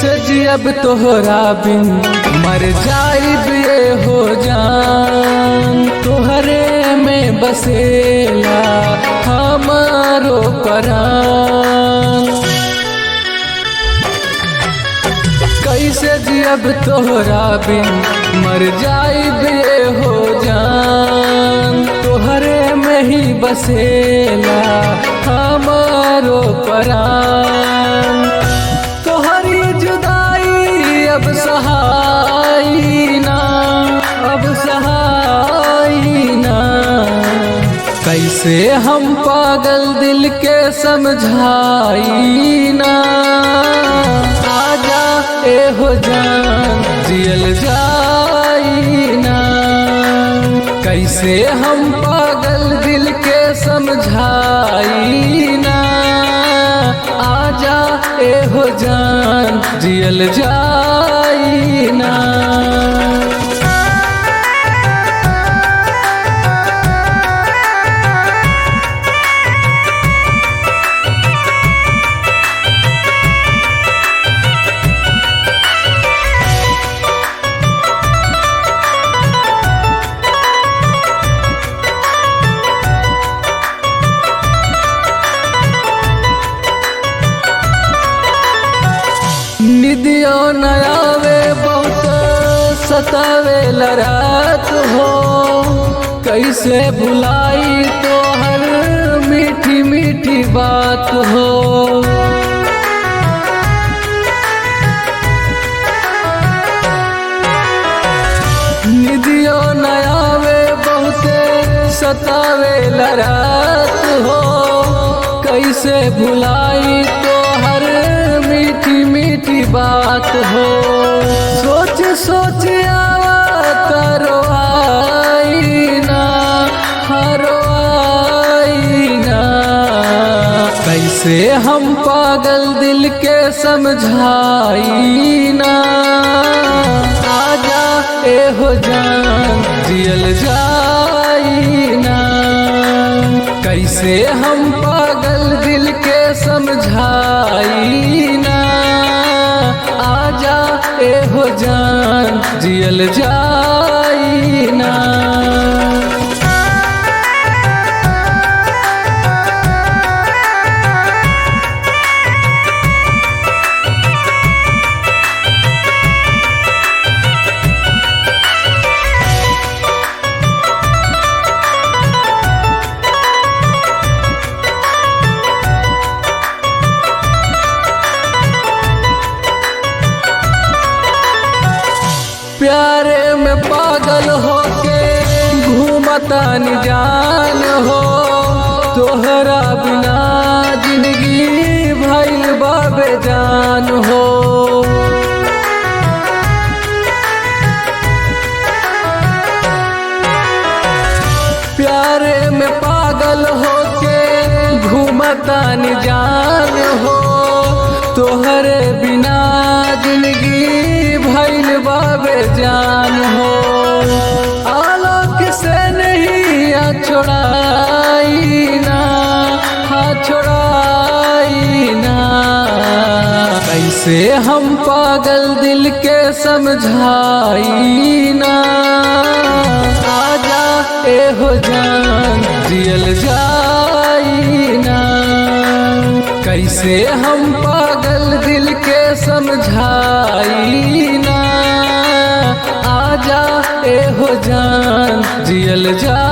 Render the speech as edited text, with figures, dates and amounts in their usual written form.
कैसे जियब तोहरा बिन मर जाइब ये हो जान। तोहरे में बसेला हमारो परान। कैसे जियब तोहरा बिन मर जाइब ये हो जान। तोहरे में ही बसेला हमारो परान। तोहरी जुदाई अब सहाई ना, अब सहाई ना। कैसे हम पागल दिल के समझाई ना। आजा ए हो जान जियल जाई ना। कैसे हम पागल दिल के समझाई ना। आजा ए हो जान जियल जाई ना। निदियो न आवे बहुत सतावे रात हो। कैसे भुलाई तो हर मीठी मीठी बात हो। निदियो न आवे बहुत सतावे रात हो। कैसे भुलाई तो हर मीठी मीठी बात हो। सोच सोच करो आईना, हरो आईना। कैसे हम पागल दिल के समझाई ना। आजा ए हो जान जियल जाई ना। कैसे हम पागल दिल के समझाई ना। आजा ए हो जान जियल जाई ना। प्यारे में पागल होके घूमता न जान हो। तोहरा बिना जिंदगी भइल बा बेजान हो। प्यारे में पागल होके घूमता न जान हो। तोहरे बिना जिंदगी भइल बा बेजान हो। आलोक से नहीं छोड़ाई ना, हाँ छोड़ाई ना। कैसे हम पागल दिल के समझाई ना। आजा ए हो जान जियल जाई ना। कैसे हम पागल दिल के समझाई ना। आजा ए हो जान जियल जा।